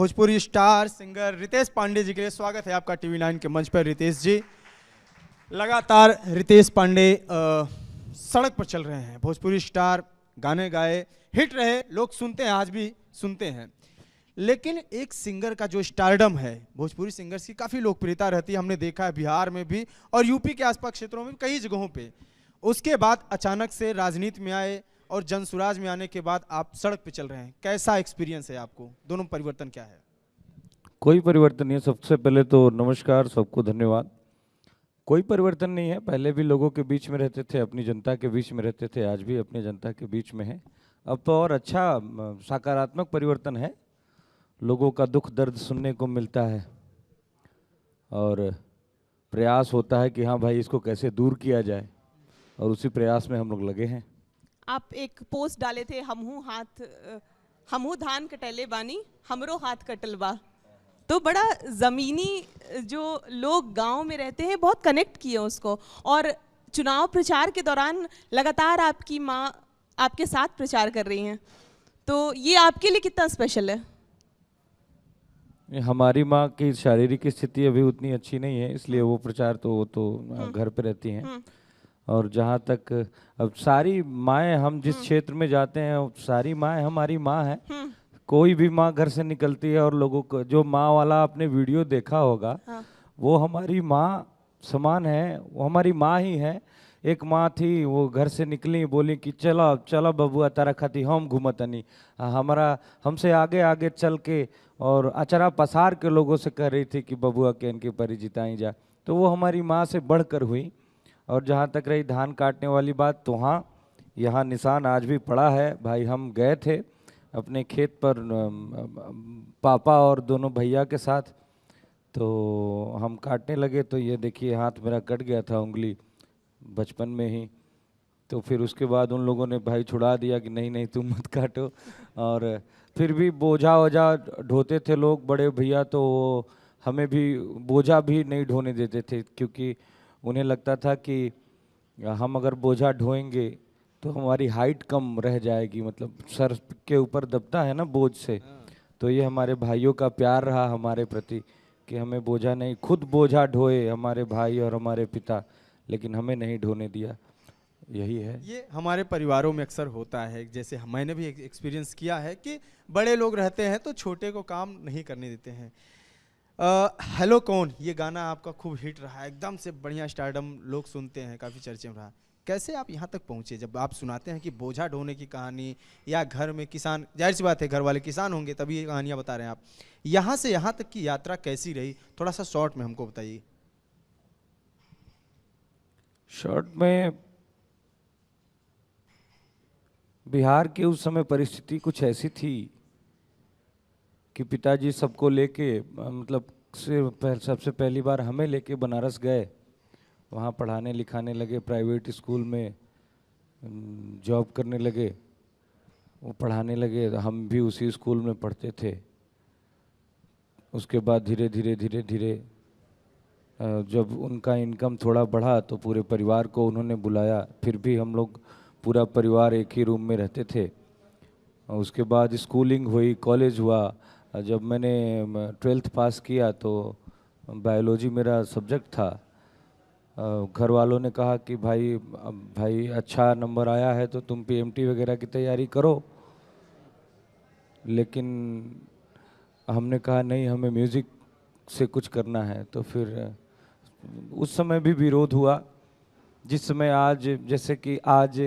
Bhojpuri star singer Ritesh Pandey ji के लिए स्वागत है आपका TV9 के मंच पर। रितेश जी, लगातार रितेश पांडे सड़क पर चल रहे हैं। भोजपुरी स्टार, गाने गाए, हिट रहे, लोग सुनते हैं, आज भी सुनते हैं। लेकिन एक सिंगर का जो स्टारडम है, भोजपुरी सिंगर्स की काफ़ी लोकप्रियता रहती है, हमने देखा है बिहार में भी और यूपी के आसपास क्षेत्रों में कई जगहों पे। उसके बाद अचानक से राजनीति में आए और जनसुराज में आने के बाद आप सड़क पे चल रहे हैं। कैसा एक्सपीरियंस है आपको? दोनों परिवर्तन क्या है? कोई परिवर्तन नहीं है। सबसे पहले तो नमस्कार, सबको धन्यवाद। कोई परिवर्तन नहीं है। पहले भी लोगों के बीच में रहते थे, अपनी जनता के बीच में रहते थे, आज भी अपनी जनता के बीच में है। अब तो और अच्छा सकारात्मक परिवर्तन है। लोगों का दुख दर्द सुनने को मिलता है और प्रयास होता है कि हाँ भाई, इसको कैसे दूर किया जाए, और उसी प्रयास में हम लोग लगे हैं। आप एक पोस्ट डाले थे, हमहू धान कटैले बानी, हमरो हाथ कटल बा। तो बड़ा ज़मीनी, जो लोग गांव में रहते हैं, बहुत कनेक्ट किए उसको। और चुनाव प्रचार के दौरान लगातार आपकी माँ आपके साथ प्रचार कर रही हैं, तो ये आपके लिए कितना स्पेशल है? हमारी माँ की शारीरिक स्थिति अभी उतनी अच्छी नहीं है, इसलिए वो प्रचार तो घर पे रहती हैं। और जहाँ तक अब सारी माएँ, हम जिस क्षेत्र में जाते हैं, सारी माएँ हमारी माँ हैं। कोई भी माँ घर से निकलती है और लोगों को, जो माँ वाला आपने वीडियो देखा होगा, वो हमारी माँ समान है, वो हमारी माँ ही है। एक माँ थी, वो घर से निकली, बोली कि चलो चलो बबुआ, तारा खाती हम घूमतनी। हमारा हमसे आगे आगे चल के और अचरा पसार के लोगों से कह रही थी कि बबुआ के इनके परी जिताई जा। तो वो हमारी माँ से बढ़कर हुई। और जहाँ तक रही धान काटने वाली बात, तो हाँ, यहाँ निशान आज भी पड़ा है। भाई, हम गए थे अपने खेत पर पापा और दोनों भैया के साथ, तो हम काटने लगे, तो ये देखिए हाथ मेरा कट गया था, उंगली, बचपन में ही। तो फिर उसके बाद उन लोगों ने भाई छुड़ा दिया कि नहीं नहीं तुम मत काटो। और फिर भी बोझा वोझा ढोते थे लोग, बड़े भैया, तो हमें भी बोझा भी नहीं ढोने देते थे, क्योंकि उन्हें लगता था कि हम अगर बोझा ढोएंगे तो हमारी हाइट कम रह जाएगी, मतलब सर के ऊपर दबता है ना बोझ से। तो ये हमारे भाइयों का प्यार रहा हमारे प्रति कि हमें बोझा नहीं, खुद बोझा ढोए हमारे भाई और हमारे पिता, लेकिन हमें नहीं ढोने दिया। यही है। ये हमारे परिवारों में अक्सर होता है, जैसे मैंने भी एक्सपीरियंस किया है कि बड़े लोग रहते हैं तो छोटे को काम नहीं करने देते हैं। हेलो कौन, ये गाना आपका खूब हिट रहा है, एकदम से बढ़िया स्टारडम, लोग सुनते हैं, काफ़ी चर्चे में रहा। कैसे आप यहाँ तक पहुँचे? जब आप सुनाते हैं कि बोझा ढोने की कहानी, या घर में किसान, जाहिर सी बात है घर वाले किसान होंगे तभी ये कहानियाँ बता रहे हैं आप, यहाँ से यहाँ तक की यात्रा कैसी रही? थोड़ा सा शॉर्ट में हमको बताइए। शॉर्ट में, बिहार की उस समय परिस्थिति कुछ ऐसी थी कि पिताजी सबको लेके, मतलब सबसे पहली बार हमें लेके बनारस गए। वहाँ पढ़ाने लिखाने लगे, प्राइवेट स्कूल में जॉब करने लगे, वो पढ़ाने लगे, हम भी उसी स्कूल में पढ़ते थे। उसके बाद धीरे धीरे जब उनका इनकम थोड़ा बढ़ा तो पूरे परिवार को उन्होंने बुलाया। फिर भी हम लोग पूरा परिवार एक ही रूम में रहते थे। उसके बाद स्कूलिंग हुई, कॉलेज हुआ। जब मैंने 12th पास किया तो बायोलॉजी मेरा सब्जेक्ट था। घर वालों ने कहा कि भाई अच्छा नंबर आया है तो तुम PMT वगैरह की तैयारी करो, लेकिन हमने कहा नहीं, हमें म्यूज़िक से कुछ करना है। तो फिर उस समय भी विरोध हुआ, जिस समय आज, जैसे कि आज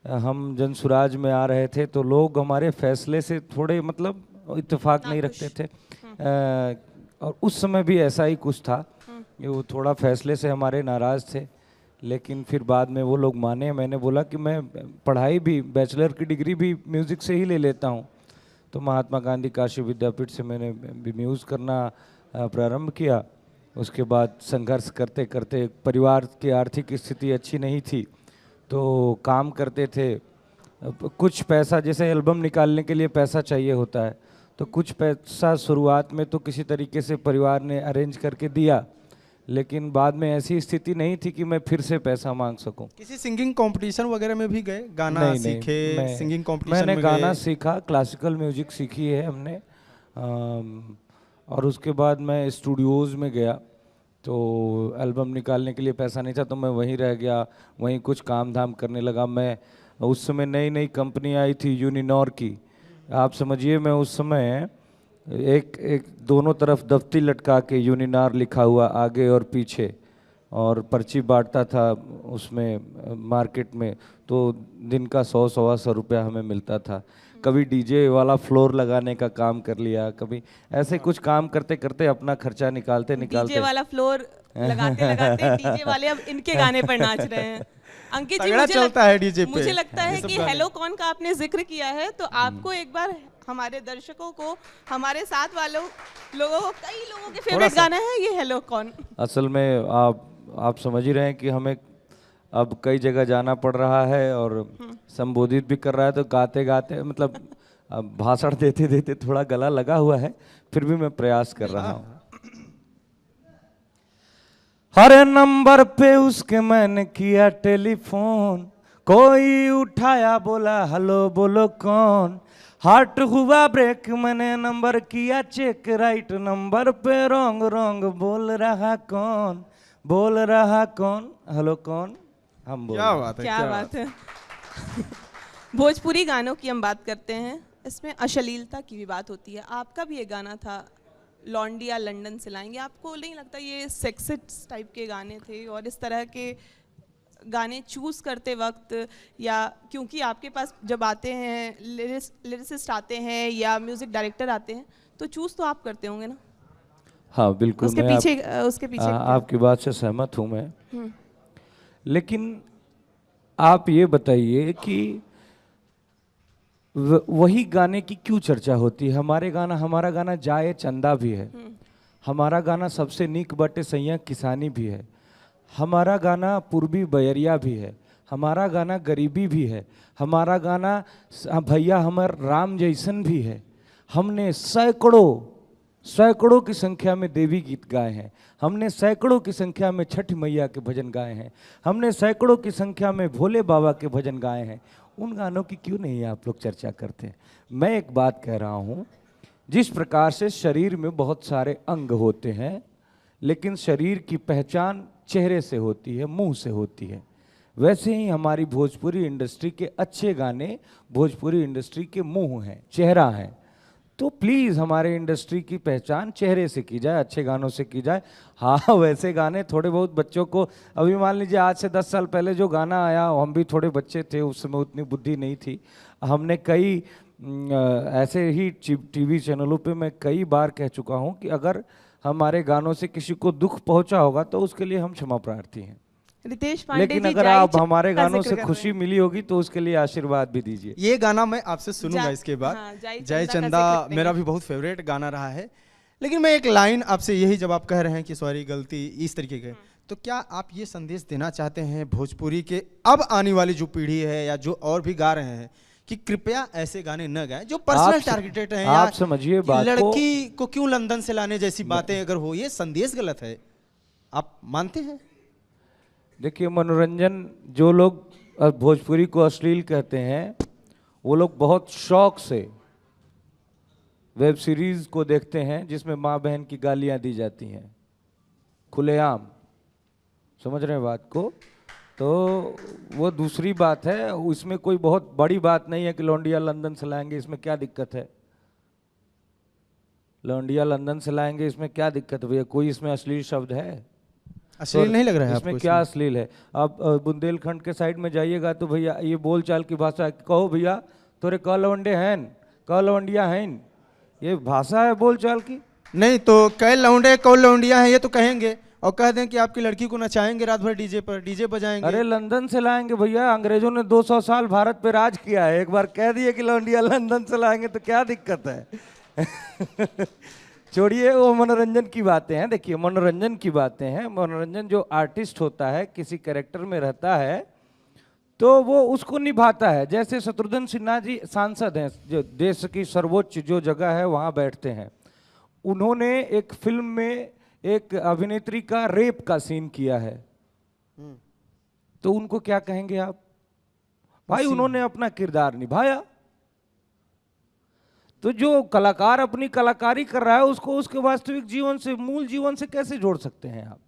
हम जनसुराज में आ रहे थे तो लोग हमारे फैसले से थोड़े मतलब इत्तेफाक नहीं रखते थे। और उस समय भी ऐसा ही कुछ था, वो थोड़ा फैसले से हमारे नाराज़ थे। लेकिन फिर बाद में वो लोग माने। मैंने बोला कि मैं पढ़ाई भी, बैचलर की डिग्री भी म्यूज़िक से ही ले लेता हूँ। तो महात्मा गांधी काशी विद्यापीठ से मैंने म्यूज़ करना प्रारंभ किया। उसके बाद संघर्ष करते करते, परिवार की आर्थिक स्थिति अच्छी नहीं थी तो काम करते थे। कुछ पैसा, जैसे एल्बम निकालने के लिए पैसा चाहिए होता है, तो कुछ पैसा शुरुआत में तो किसी तरीके से परिवार ने अरेंज करके दिया, लेकिन बाद में ऐसी स्थिति नहीं थी कि मैं फिर से पैसा मांग सकूं। किसी सिंगिंग कंपटीशन वगैरह में भी गए, गाना सीखे? सिंगिंग कंपटीशन मैंने में गाना गए? सीखा, क्लासिकल म्यूजिक सीखी है हमने। और उसके बाद मैं स्टूडियोज़ में गया, तो एल्बम निकालने के लिए पैसा नहीं था, तो मैं वहीं रह गया, वहीं कुछ काम धाम करने लगा। मैं उस समय नई नई कंपनी आई थी यूनिनॉर की, आप समझिए मैं उस समय एक एक दोनों तरफ दफ्ती लटका के यूनिनॉर लिखा हुआ आगे और पीछे, और पर्ची बांटता था उसमें मार्केट में, तो दिन का 100-125 रुपया हमें मिलता था। कभी डीजे वाला फ्लोर लगाने का काम कर लिया, कभी ऐसे कुछ काम करते करते अपना खर्चा निकालते निकालते डीजे वाला फ्लोर लगाते लगाते डीजे वाले अब इनके गाने पर नाच रहे हैं। अंकित जी, तगड़ा चलता है डीजे पे मुझे लगता ये है सब कि गाने। हेलो कौन का आपने जिक्र किया है, तो आपको एक बार हमारे दर्शकों को, हमारे साथ वालों लोगों को, कई लोगों के फेवरेट गाना है ये हेलो कौन। असल में आप समझ ही रहे हैं कि हमें अब कई जगह जाना पड़ रहा है और संबोधित भी कर रहा है, तो गाते गाते मतलब अब भाषण देते देते थोड़ा गला लगा हुआ है, फिर भी मैं प्रयास कर रहा हूँ। हर नंबर पे उसके मैंने किया टेलीफोन, कोई उठाया बोला हेलो बोलो कौन, हार्ट हुआ ब्रेक मैंने नंबर किया चेक, राइट नंबर पे रॉन्ग रॉन्ग बोल रहा कौन, बोल रहा कौन, हेलो कौन, हम बोल क्या बात है, क्या बात है। भोजपुरी गानों की हम बात करते हैं, इसमें अश्लीलता की भी बात होती है। आपका भी एक गाना था लौंडिया लंदन से लाएंगे, आपको नहीं लगता ये सेक्सिस्ट टाइप के गाने थे? और इस तरह के गाने चूज़ करते वक्त, या क्योंकि आपके पास जब आते हैं लिरिसिस्ट आते हैं या म्यूज़िक डायरेक्टर आते हैं, तो चूज़ तो आप करते होंगे ना? हाँ बिल्कुल, उसके मैं पीछे उसके पीछे क्या? आपकी बात से सहमत हूँ मैं, लेकिन आप ये बताइए कि वही गाने की क्यों चर्चा होती है? हमारा गाना जाए चंदा भी है, हमारा गाना सबसे नीक बटे सैया किसानी भी है, हमारा गाना पूर्वी बयरिया भी है, हमारा गाना गरीबी भी है, हमारा गाना भैया हमर राम जैसन भी है। हमने सैकड़ों की संख्या में देवी गीत गाए हैं, हमने सैकड़ों की संख्या में छठ मैया के भजन गाए हैं, हमने सैकड़ों की संख्या में भोले बाबा के भजन गाए हैं। उन गानों की क्यों नहीं आप लोग चर्चा करते? मैं एक बात कह रहा हूँ, जिस प्रकार से शरीर में बहुत सारे अंग होते हैं, लेकिन शरीर की पहचान चेहरे से होती है, मुंह से होती है, वैसे ही हमारी भोजपुरी इंडस्ट्री के अच्छे गाने भोजपुरी इंडस्ट्री के मुंह हैं, चेहरा हैं। तो प्लीज़ हमारे इंडस्ट्री की पहचान चेहरे से की जाए, अच्छे गानों से की जाए। हाँ वैसे गाने थोड़े बहुत बच्चों को, अभी मान लीजिए आज से 10 साल पहले जो गाना आया, हम भी थोड़े बच्चे थे, उस समय उतनी बुद्धि नहीं थी। हमने कई ऐसे ही टीवी चैनलों पे मैं कई बार कह चुका हूँ कि अगर हमारे गानों से किसी को दुख पहुँचा होगा तो उसके लिए हम क्षमा प्रार्थी हैं, रितेश पांडे लेकिन जी अगर जाई आप हमारे का गानों जिक्र से कर खुशी रहे हैं। मिली होगी तो उसके लिए आशीर्वाद भी दीजिए। ये गाना मैं आपसे सुनूंगा जा- इसके बाद। हाँ, जाई जय चंदा का चंदा जिक्र करेंगे। मेरा भी बहुत फेवरेट गाना रहा है, लेकिन मैं एक लाइन आपसे यही, जब आप कह रहे हैं कि सॉरी गलती इस तरीके के, तो क्या आप ये संदेश देना चाहते हैं भोजपुरी के अब आने वाली जो पीढ़ी है या जो और भी गा रहे हैं कि कृपया ऐसे गाने न गाएं जो पर्सनल टारगेटेड हैं, आप या समझिए कि बात को। लड़की को क्यों लंदन से लाने जैसी बातें अगर हो, ये संदेश गलत है, आप मानते हैं? देखिए मनोरंजन, जो लोग भोजपुरी को अश्लील कहते हैं, वो लोग बहुत शौक से वेब सीरीज को देखते हैं जिसमें माँ बहन की गालियां दी जाती हैं खुलेआम, समझ रहे हैं बात को? तो वो दूसरी बात है, उसमें कोई बहुत बड़ी बात नहीं है कि लौंडिया लंदन से लाएंगे, इसमें क्या दिक्कत है? लौंडिया लंदन से लाएंगे, इसमें क्या दिक्कत है भैया? कोई इसमें अश्लील शब्द है? अश्लील नहीं लग रहा है इसमें आपको? क्या अश्लील है? आप बुंदेलखंड के साइड में जाइएगा तो भैया ये बोलचाल की भाषा, कहो भैया तोरे क लवंडे हैं, क लवंडिया हैं, ये भाषा है बोलचाल की। नहीं तो कई लौंडे कौ लौंडिया हैं ये तो कहेंगे, और कह दें कि आपकी लड़की को नचाएंगे रात भर डीजे पर, डीजे बजाएंगे। अरे लंदन से लाएंगे भैया, अंग्रेजों ने 200 साल भारत पे राज किया है, एक बार कह दिए कि लौंडिया लंदन से लाएंगे तो क्या दिक्कत है? छोड़िए वो मनोरंजन की बातें हैं। देखिए मनोरंजन की बातें हैं, मनोरंजन जो आर्टिस्ट होता है किसी कैरेक्टर में रहता है तो वो उसको निभाता है। जैसे शत्रुघ्न सिन्हा जी सांसद हैं, जो देश की सर्वोच्च जो जगह है वहाँ बैठते हैं, उन्होंने एक फिल्म में एक अभिनेत्री का रेप का सीन किया है, तो उनको क्या कहेंगे आप? भाई उन्होंने अपना किरदार निभाया। तो जो कलाकार अपनी कलाकारी कर रहा है उसको उसके वास्तविक जीवन से, मूल जीवन से कैसे जोड़ सकते हैं आप?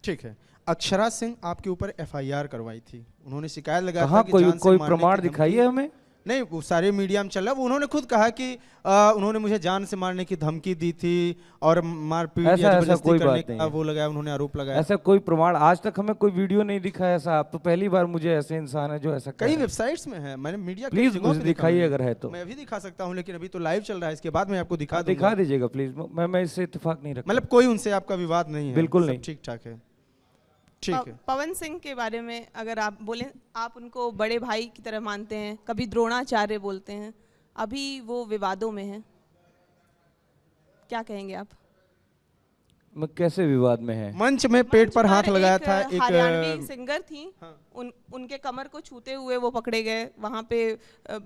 ठीक है, अक्षरा सिंह आपके ऊपर एफआईआर करवाई थी, उन्होंने शिकायत लगाया कहाँ था कि कोई जान से कोई मारने प्रमाण की दिखाइए धमकी- हमें। नहीं, वो सारे मीडिया में चल रहा है। वो उन्होंने खुद कहा कि उन्होंने मुझे जान से मारने की धमकी दी थी और मारपीट या ऐसा जबरदस्ती कोई करने बात नहीं का है। वो लगाया, उन्होंने आरोप लगाया। ऐसा कोई प्रमाण आज तक हमें कोई वीडियो नहीं दिखा है ऐसा। आप तो पहली बार मुझे ऐसे इंसान है जो ऐसा कह कई रहा है। वेबसाइट्स में है, मैंने मीडिया कई प्लीज जगहों मुझे पे देखा दिखाइए मैंने। अगर है तो। मैं अभी दिखा सकता हूँ, लेकिन अभी तो लाइव चल रहा है, इसके बाद मैं आपको दिखा दिखा दूंगा। दीजिएगा प्लीज। मैं इससे इत्तेफाक नहीं रखता। मतलब कोई उनसे आपका विवाद नहीं है? बिल्कुल सब नहीं। ठीक ठाक है, ठीक है। पवन सिंह के बारे में अगर आप बोलें, आप उनको बड़े भाई की तरह मानते हैं, कभी द्रोणाचार्य बोलते हैं, अभी वो विवादों में हैं, क्या कहेंगे आप? मैं कैसे विवाद में है? मंच में पेट पर हाथ लगाया था एक हरियाणवी सिंगर थी, हाँ। उनके कमर को छूते हुए वो पकड़े गए वहाँ पे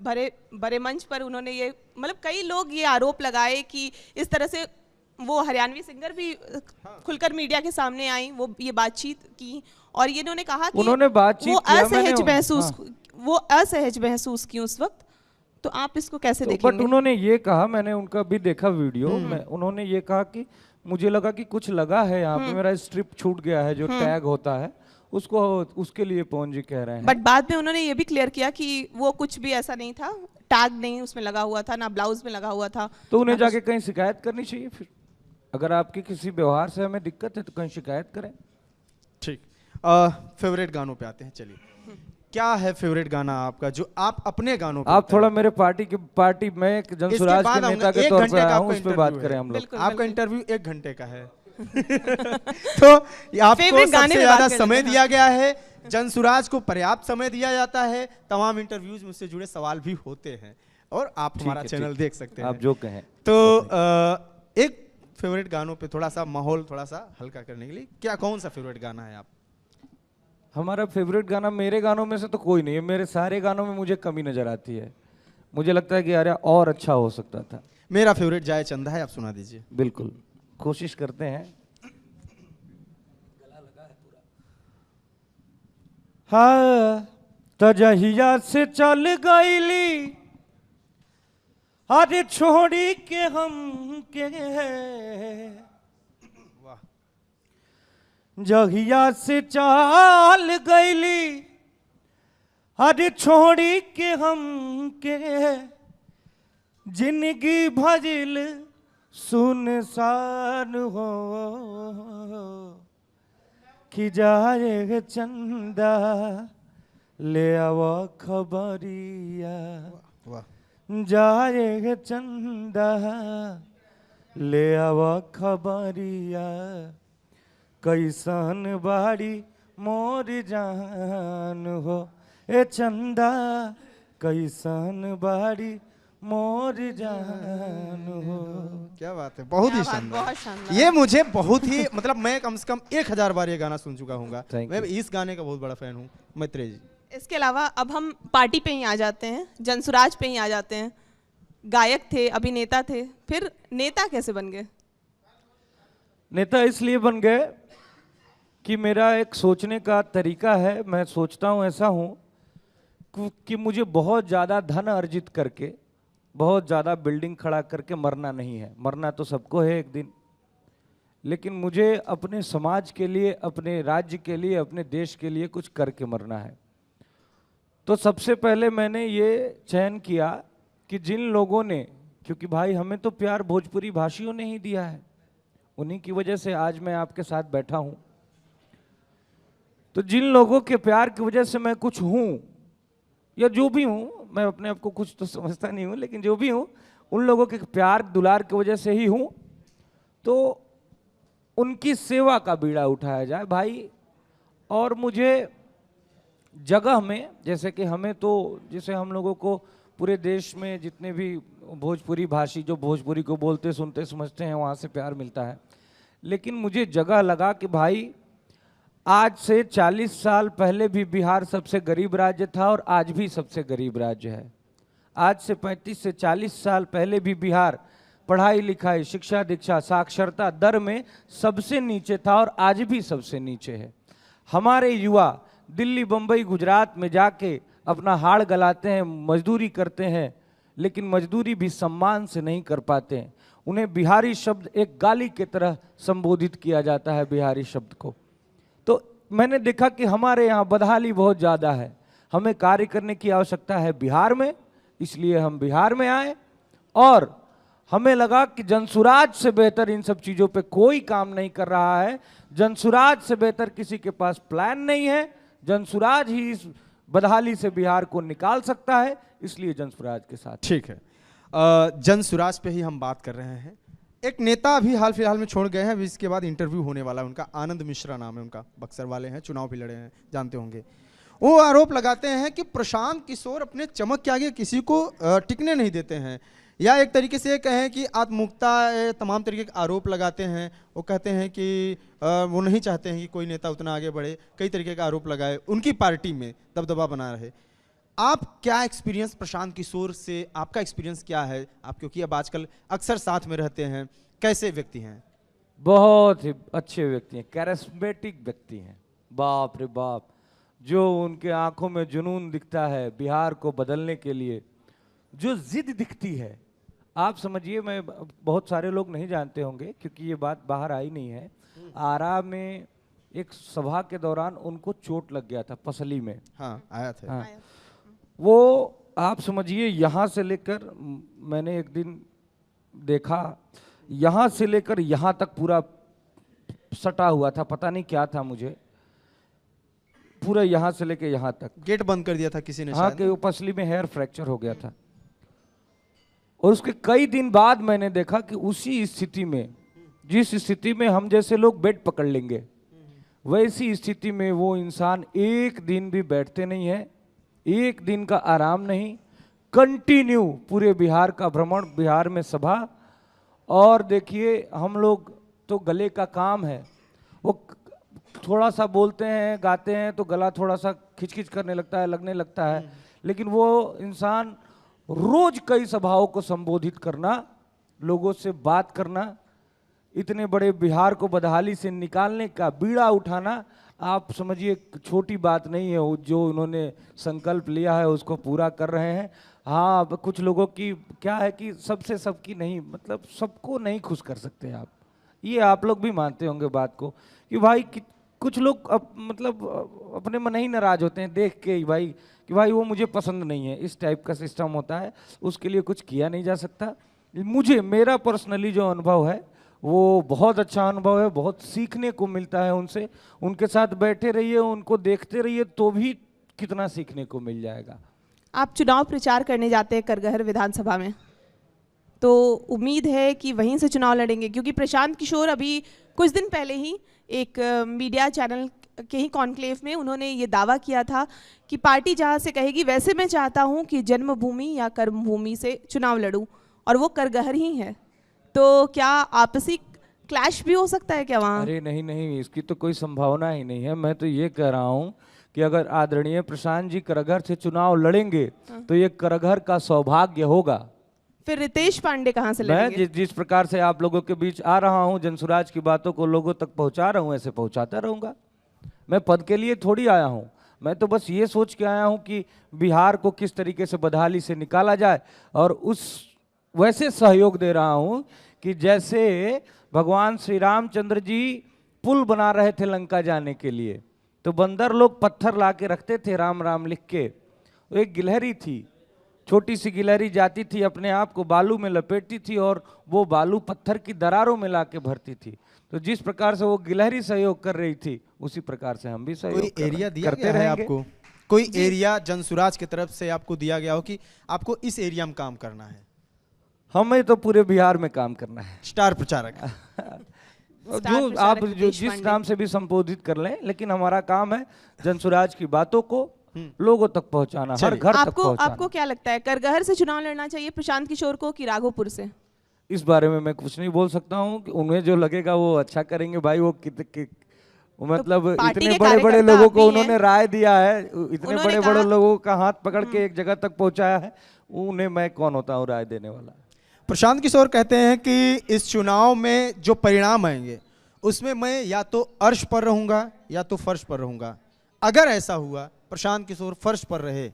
भरे भरे मंच पर। उन्होंने ये मतलब कई लोग ये आरोप लगाए कि इस तरह से वो हरियाणवी सिंगर भी खुलकर मीडिया के सामने आई, वो ये बातचीत की और ये इन्होंने कहा कि उन्होंने बातचीत वो किया, मैंने- असहज महसूस हाँ। वो असहज महसूस की उस वक्त। तो आप इसको कैसे बट देखेंगे? उन्होंने ये कहा, मैंने उनका भी देखा वीडियो में, उन्होंने ये कहा कि मुझे लगा कि कुछ लगा है यहाँ पे, मेरा स्ट्रिप छूट गया है जो टैग होता है उसको, उसके लिए पवन जी कह रहे हैं। बट बाद में उन्होंने ये भी क्लियर किया कि वो कुछ भी ऐसा नहीं था, टैग नहीं उसमें लगा हुआ था, ना ब्लाउज में लगा हुआ था। तो उन्हें जाके कहीं शिकायत करनी चाहिए। फिर अगर आपकी किसी व्यवहार से हमें दिक्कत है तो कहीं शिकायत करें। ठीक। फेवरेट गानों पे आते हैं, चलिए। क्या है फेवरेट गाना आपका जो आप अपने गानों पे आप बताएं? थोड़ा मेरे पार्टी में एक जनसुराज बाद के आऊंगा, नेता के एक तौर घंटे पर का आया हूँ, आपका उस पर बात इंटरव्यू करें है। हम लोग। बिल्कुल, आपका बिल्कुल। इंटरव्यू 1 घंटे का है। तो आपको Favorite गाने सबसे में ज्यादा बात कर समय लेते हैं, दिया गया है, जनसुराज को पर्याप्त समय दिया जाता है, तमाम इंटरव्यूज में उससे जुड़े सवाल भी होते हैं और आप हमारा है, चैनल ठीक। देख सकते हैं। आप जो कहें। तो एक फेवरेट गानों पे थोड़ा सा माहौल थोड़ा सा हल्का करने के लिए क्या, कौन सा फेवरेट गाना है आप? हमारा फेवरेट गाना मेरे गानों में से तो कोई नहीं है। मेरे सारे गानों में मुझे कमी नजर आती है। मुझे लगता है कि यार और अच्छा हो सकता था। मेरा फेवरेट जाए चंदा है, आप सुना दीजिए। बिल्कुल, कोशिश करते हैं। हाँ, तजहिया से चल गईली, अरे छोड़ी के हम के वाह। जहिया से चल गईली, अरे छोड़ी के हम के, जिंदगी भजिल सुनसान हो, कि जाए चंदा ले आवा खबरिया, वाह। जाए चंदा ले आवा खबरिया, कैसन बाड़ी मोर जान हो, ए चंदा कैसन बाड़ी मोर जान हो। क्या बात है, बहुत ही क्या बात, शानदार। बहुत शानदार। ये मुझे बहुत ही मतलब मैं कम से कम 1000 बार ये गाना सुन चुका हूँ। Thank मैं you. इस गाने का बहुत बड़ा फैन हूँ, मैत्रेय जी। इसके अलावा अब हम पार्टी पे ही आ जाते हैं, जनसुराज पे ही आ जाते हैं। गायक थे, अभिनेता थे, फिर नेता कैसे बन गए? नेता इसलिए बन गए कि मेरा एक सोचने का तरीका है। मैं सोचता हूँ ऐसा हूँ कि मुझे बहुत ज़्यादा धन अर्जित करके, बहुत ज़्यादा बिल्डिंग खड़ा करके मरना नहीं है। मरना तो सबको है एक दिन, लेकिन मुझे अपने समाज के लिए, अपने राज्य के लिए, अपने देश के लिए कुछ करके मरना है। तो सबसे पहले मैंने ये चयन किया कि जिन लोगों ने, क्योंकि भाई हमें तो प्यार भोजपुरी भाषियों ने ही दिया है, उन्हीं की वजह से आज मैं आपके साथ बैठा हूँ। तो जिन लोगों के प्यार की वजह से मैं कुछ हूँ या जो भी हूँ, मैं अपने आप को कुछ तो समझता नहीं हूँ, लेकिन जो भी हूँ उन लोगों के प्यार दुलार की वजह से ही हूँ। तो उनकी सेवा का बीड़ा उठाया जाए भाई। और मुझे जगह में, जैसे कि हमें तो, जैसे हम लोगों को पूरे देश में जितने भी भोजपुरी भाषी जो भोजपुरी को बोलते सुनते समझते हैं वहाँ से प्यार मिलता है, लेकिन मुझे जगह लगा कि भाई आज से 40 साल पहले भी बिहार सबसे गरीब राज्य था और आज भी सबसे गरीब राज्य है। आज से 35 से 40 साल पहले भी बिहार पढ़ाई लिखाई, शिक्षा दीक्षा, साक्षरता दर में सबसे नीचे था और आज भी सबसे नीचे है। हमारे युवा दिल्ली, बम्बई, गुजरात में जाके अपना हाड़ गलाते हैं, मजदूरी करते हैं, लेकिन मजदूरी भी सम्मान से नहीं कर पाते हैं। उन्हें बिहारी शब्द एक गाली की तरह संबोधित किया जाता है, बिहारी शब्द को। तो मैंने देखा कि हमारे यहाँ बदहाली बहुत ज़्यादा है, हमें कार्य करने की आवश्यकता है बिहार में, इसलिए हम बिहार में आए। और हमें लगा कि जनसुराज से बेहतर इन सब चीज़ों पे कोई काम नहीं कर रहा है, जनसुराज से बेहतर किसी के पास प्लान नहीं है, जनसुराज ही इस बदहाली से बिहार को निकाल सकता है, इसलिए जनसुराज के साथ। ठीक है, जनसुराज पे ही हम बात कर रहे हैं। एक नेता अभी हाल फिलहाल में छोड़ गए हैं, अभी इसके बाद इंटरव्यू होने वाला है उनका, आनंद मिश्रा नाम है उनका, बक्सर वाले हैं, चुनाव भी लड़े हैं, जानते होंगे। वो आरोप लगाते हैं कि प्रशांत किशोर अपने चमक के आगे किसी को टिकने नहीं देते हैं, या एक तरीके से कहें कि आत्ममुक्ता, तमाम तरीके के आरोप लगाते हैं। वो कहते हैं कि वो नहीं चाहते हैं कि कोई नेता उतना आगे बढ़े, कई तरीके का आरोप लगाए, उनकी पार्टी में दबदबा बना रहे। आप क्या एक्सपीरियंस प्रशांत किशोर से, आपका एक्सपीरियंस क्या है? आप क्योंकि अब आजकल अक्सर साथ में रहते हैं, कैसे व्यक्ति हैं? बहुत ही अच्छे व्यक्ति हैं, कैरिस्मेटिक व्यक्ति हैं, बाप रे बाप। जो उनके आंखों में जुनून दिखता है बिहार को बदलने के लिए, जो जिद दिखती है, आप समझिए, मैं बहुत सारे लोग नहीं जानते होंगे क्योंकि ये बात बाहर आई नहीं है। आरा में एक सभा के दौरान उनको चोट लग गया था पसली में। हाँ, आया था। हाँ, वो आप समझिए यहाँ से लेकर, मैंने एक दिन देखा, यहाँ से लेकर यहाँ तक पूरा सटा हुआ था, पता नहीं क्या था मुझे, पूरा यहाँ से लेकर यहाँ तक गेट बंद कर दिया था किसी ने, हाँ, कि वो पसली में हेयर फ्रैक्चर हो गया था। और उसके कई दिन बाद मैंने देखा कि उसी स्थिति में, जिस स्थिति में हम जैसे लोग बेड पकड़ लेंगे, वैसी स्थिति में वो इंसान एक दिन भी बैठते नहीं है, एक दिन का आराम नहीं, कंटिन्यू पूरे बिहार का भ्रमण, बिहार में सभा। और देखिए, हम लोग तो गले का काम है, वो थोड़ा सा बोलते हैं, गाते हैं तो गला थोड़ा सा खिचखिच करने लगता है, लगने लगता है, लेकिन वो इंसान रोज कई सभाओं को संबोधित करना, लोगों से बात करना, इतने बड़े बिहार को बदहाली से निकालने का बीड़ा उठाना, आप समझिए छोटी बात नहीं है। जो उन्होंने संकल्प लिया है उसको पूरा कर रहे हैं। हाँ, कुछ लोगों की क्या है कि सबसे सबकी नहीं, मतलब सबको नहीं खुश कर सकते आप, ये आप लोग भी मानते होंगे बात को, कि भाई कुछ लोग मतलब अपने मन ही नाराज होते हैं देख के ही, भाई कि भाई वो मुझे पसंद नहीं है, इस टाइप का सिस्टम होता है, उसके लिए कुछ किया नहीं जा सकता। मुझे, मेरा पर्सनली जो अनुभव है वो बहुत अच्छा अनुभव है, बहुत सीखने को मिलता है उनसे। उनके साथ बैठे रहिए, उनको देखते रहिए तो भी कितना सीखने को मिल जाएगा। आप चुनाव प्रचार करने जाते हैं करगहर विधानसभा में, तो उम्मीद है कि वहीं से चुनाव लड़ेंगे, क्योंकि प्रशांत किशोर अभी कुछ दिन पहले ही एक मीडिया चैनल के ही कॉन्क्लेव में उन्होंने ये दावा किया था कि पार्टी जहाँ से कहेगी वैसे मैं चाहता हूँ कि जन्मभूमि या कर्मभूमि से चुनाव लड़ूं, और वो करगहर ही है। तो क्या आपसी क्लैश भी हो सकता है क्या वहाँ? अरे नहीं नहीं, इसकी तो कोई संभावना ही नहीं है। मैं तो ये कह रहा हूँ कि अगर आदरणीय प्रशांत जी करगहर से चुनाव लड़ेंगे तो ये करगहर का सौभाग्य होगा। फिर रितेश पांडे कहाँ से मैं लड़ेंगे? जिस प्रकार से आप लोगों के बीच आ रहा हूँ, जनसुराज की बातों को लोगों तक पहुँचा रहा हूँ, ऐसे पहुँचाता रहूँगा। मैं पद के लिए थोड़ी आया हूँ, मैं तो बस ये सोच के आया हूँ कि बिहार को किस तरीके से बदहाली से निकाला जाए, और उस वैसे सहयोग दे रहा हूँ कि जैसे भगवान श्री रामचंद्र जी पुल बना रहे थे लंका जाने के लिए, तो बंदर लोग पत्थर ला के रखते थे राम राम लिख के। एक गिलहरी थी, छोटी सी गिलहरी जाती थी, अपने आप को बालू में लपेटती थी और वो बालू पत्थर की दरारों में ला के भरती थी। तो जिस प्रकार से वो गिलहरी सहयोग कर रही थी, उसी प्रकार से हम भी सहयोग कोई एरिया दिया करते गया है रहेंगे। आपको? कोई एरिया जनसुराज की तरफ से आपको दिया गया हो कि आपको इस एरिया में काम करना है? हमें तो पूरे बिहार में काम करना है। स्टार प्रचारक जो आप जो जिस नाम से भी संबोधित कर लें, लेकिन हमारा काम है जनसुराज की बातों को लोगों तक पहुंचाना, हर घर तक पहुंचाना। आपको क्या लगता है, करगहर से चुनाव लड़ना चाहिए प्रशांत किशोर को कि राघोपुर से? इस बारे में मैं कुछ नहीं बोल सकता हूँ, उन्हें जो लगेगा वो अच्छा करेंगे भाई। वो मतलब इतने बड़े बड़े लोगों को उन्होंने राय दिया है, इतने बड़े बड़े लोगों का हाथ पकड़ के एक जगह तक पहुंचाया है, उन्हें मैं कौन होता हूँ राय देने वाला। प्रशांत किशोर कहते हैं कि इस चुनाव में जो परिणाम आएंगे उसमें मैं या तो अर्श पर रहूंगा या तो फर्श पर रहूंगा। अगर ऐसा हुआ, प्रशांत किशोर फर्श पर रहे,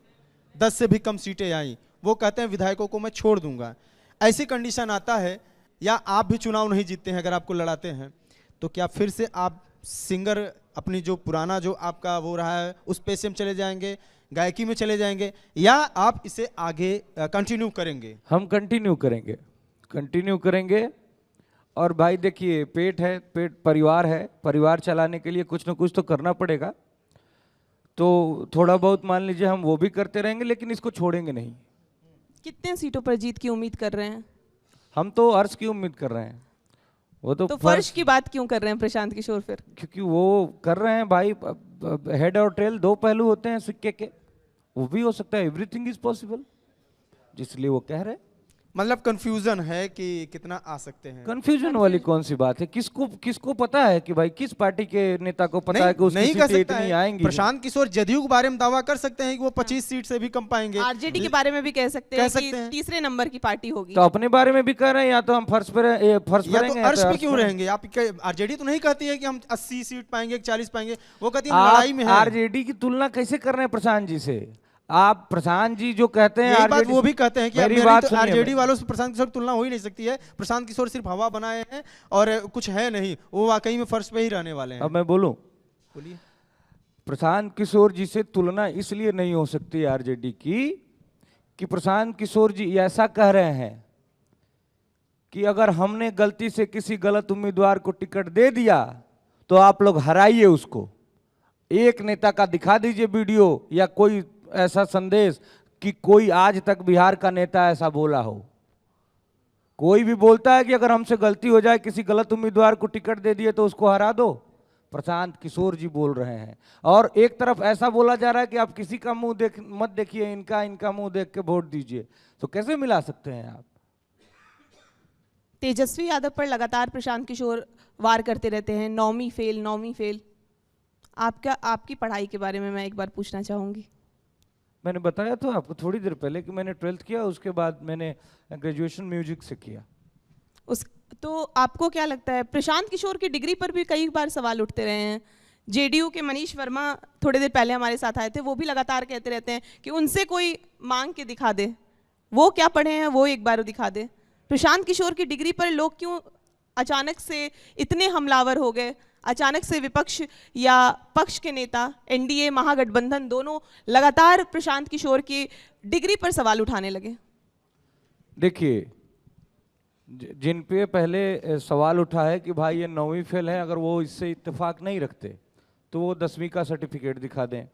10 से भी कम सीटें आई, वो कहते हैं विधायकों को मैं छोड़ दूंगा। ऐसी कंडीशन आता है या आप भी चुनाव नहीं जीतते हैं, अगर आपको लड़ाते हैं तो क्या फिर से आप सिंगर अपनी जो पुराना जो आपका वो रहा है उस पेशे में चले जाएंगे, गायकी में चले जाएंगे, या आप इसे आगे कंटिन्यू करेंगे? हम कंटिन्यू करेंगे। और भाई देखिए, पेट है, पेट परिवार है, परिवार चलाने के लिए कुछ ना कुछ तो करना पड़ेगा। तो थोड़ा बहुत मान लीजिए हम वो भी करते रहेंगे, लेकिन इसको छोड़ेंगे नहीं। कितने सीटों पर जीत की उम्मीद कर रहे हैं? हम तो अर्श की उम्मीद कर रहे हैं। वो तो फर्श की बात क्यों कर रहे हैं प्रशांत किशोर फिर? क्योंकि वो कर रहे हैं भाई, हेड और टेल दो पहलू होते हैं सिक्के के, वो भी हो सकता है, एवरीथिंग इज पॉसिबल, इसलिए वो कह रहे हैं। मतलब कंफ्यूजन है कि कितना आ सकते हैं? कंफ्यूजन वाली कौन सी बात है? किसको पता है कि भाई किस पार्टी के नेता को पता है कि उसकी नहीं कर सीटें सकता इतनी है। आएंगी? प्रशांत किशोर जदयू के बारे में दावा कर सकते हैं कि वो 25 सीट से भी कम पाएंगे। आरजेडी के बारे में भी कह सकते हैं कि तीसरे नंबर की पार्टी होगी। तो अपने बारे में भी कह रहे हैं, या तो हम फर्श पे या रहेंगे, तो अर्श पे क्यों रहेंगे आप? आरजेडी तो नहीं कहती है कि हम 80 सीट पाएंगे, 40 पाएंगे, वो कहती है लड़ाई में है। आरजेडी की तुलना कैसे कर रहे हैं प्रशांत जी से? आप प्रशांत जी जो कहते हैं, यही बात वो भी कहते हैं कि आरजेडी वालों से प्रशांत किशोर तुलना हो ही नहीं सकती है। प्रशांत किशोर सिर्फ हवा बनाए हैं और कुछ है नहीं, वो वाकई में फर्श पे ही रहने वाले हैं। अब मैं बोलूं, बोलिए। प्रशांत किशोर जी से तुलना इसलिए नहीं हो सकती आरजेडी की कि प्रशांत किशोर जी ऐसा कह रहे हैं कि अगर हमने गलती से किसी गलत उम्मीदवार को टिकट दे दिया तो आप लोग हराइए उसको। एक नेता का दिखा दीजिए वीडियो या कोई ऐसा संदेश कि कोई आज तक बिहार का नेता ऐसा बोला हो। कोई भी बोलता है कि अगर हमसे गलती हो जाए, किसी गलत उम्मीदवार को टिकट दे दिए तो उसको हरा दो? प्रशांत किशोर जी बोल रहे हैं। और एक तरफ ऐसा बोला जा रहा है कि आप किसी का मुंह मत देखिए, इनका मुंह देख के वोट दीजिए। तो कैसे मिला सकते हैं आप? तेजस्वी यादव पर लगातार प्रशांत किशोर वार करते रहते हैं, नौवीं फेल। आपकी पढ़ाई के बारे में मैं एक बार पूछना चाहूंगी। मैंने बताया तो आपको थोड़ी देर पहले कि मैंने 12th किया, उसके बाद मैंने ग्रेजुएशन म्यूजिक से किया। तो आपको क्या लगता है, प्रशांत किशोर की डिग्री पर भी कई बार सवाल उठते रहे हैं। जेडीयू के मनीष वर्मा थोड़ी देर पहले हमारे साथ आए थे, वो भी लगातार कहते रहते हैं कि उनसे कोई मांग के दिखा दे, वो क्या पढ़े हैं वो एक बार दिखा दे। प्रशांत किशोर की डिग्री पर लोग क्यों अचानक से इतने हमलावर हो गए? अचानक से विपक्ष या पक्ष के नेता, एनडीए महागठबंधन दोनों लगातार प्रशांत किशोर की डिग्री पर सवाल उठाने लगे। देखिए, जिन पे पहले सवाल उठा है कि भाई ये 9वीं फेल है, अगर वो इससे इत्तेफाक नहीं रखते तो वो 10वीं का सर्टिफिकेट दिखा दें।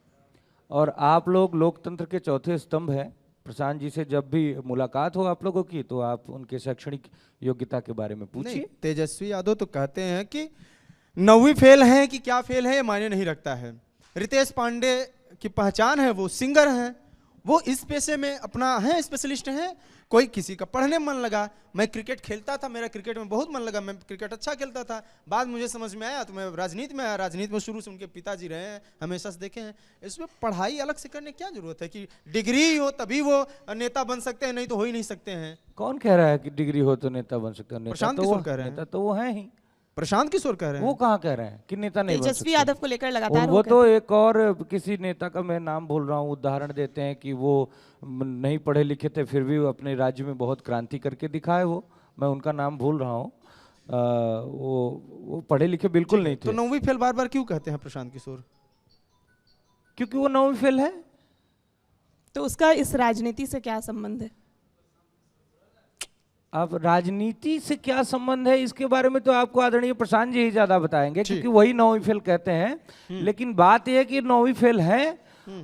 और आप लोग लोकतंत्र के चौथे स्तंभ हैं। प्रशांत जी से जब भी मुलाकात हो आप लोगों की तो आप उनके शैक्षणिक योग्यता के बारे में पूछिए। तेजस्वी यादव तो कहते हैं कि 9वीं फेल है कि क्या फेल है ये मायने नहीं रखता है। रितेश पांडे की पहचान है, वो सिंगर हैं, वो इस पेशे में अपना है, स्पेशलिस्ट हैं। कोई किसी का पढ़ने में मन लगा, मैं क्रिकेट खेलता था, मेरा क्रिकेट में बहुत मन लगा, मैं क्रिकेट अच्छा खेलता था, बाद मुझे समझ में आया तो मैं राजनीति में आया। राजनीति में शुरू से उनके पिताजी रहे हैं, हमेशा से देखे हैं। इसमें पढ़ाई अलग से करने क्या जरूरत है कि डिग्री हो तभी वो नेता बन सकते हैं, नहीं तो हो ही नहीं सकते हैं। कौन कह रहा है कि डिग्री हो तो नेता बन सकते हैं? प्रशांत किशोर कह रहे हैं। नेता तो वो है ही। प्रशांत किशोर कह रहे हैं। वो कहाँ कह रहे हैं कि नेता नहीं बन सकते? तेजस्वी यादव को लेकर लगातार वो तो एक और किसी नेता का मैं नाम बोल रहा हूँ, उदाहरण देते हैं कि वो नहीं पढ़े लिखे थे फिर भी अपने राज्य में बहुत क्रांति करके दिखाए। वो मैं उनका नाम भूल रहा हूँ। वो पढ़े लिखे बिल्कुल नहीं थे। तो 9वीं फेल बार बार क्यों कहते हैं प्रशांत किशोर? क्योंकि वो 9वीं फेल है। तो उसका इस राजनीति से क्या संबंध है? अब राजनीति से क्या संबंध है इसके बारे में तो आपको आदरणीय प्रशांत जी ही ज्यादा बताएंगे, क्योंकि वही 9वीं फेल कहते हैं। लेकिन बात यह है कि 9वीं फेल है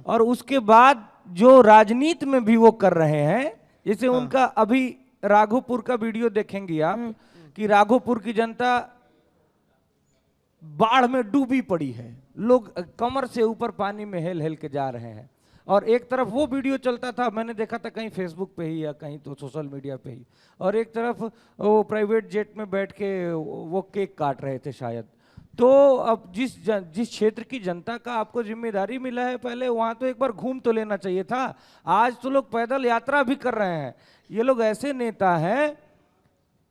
और उसके बाद जो राजनीति में भी वो कर रहे हैं, जैसे उनका अभी राघोपुर का वीडियो देखेंगे आप कि राघोपुर की जनता बाढ़ में डूबी पड़ी है, लोग कमर से ऊपर पानी में हेल हेल के जा रहे हैं। और एक तरफ वो वीडियो चलता था, मैंने देखा था कहीं फेसबुक पे ही या कहीं तो सोशल मीडिया पे ही, और एक तरफ वो प्राइवेट जेट में बैठ के वो केक काट रहे थे शायद। तो अब जिस क्षेत्र की जनता का आपको जिम्मेदारी मिला है, पहले वहाँ तो एक बार घूम तो लेना चाहिए था। आज तो लोग पैदल यात्रा भी कर रहे हैं। ये लोग ऐसे नेता हैं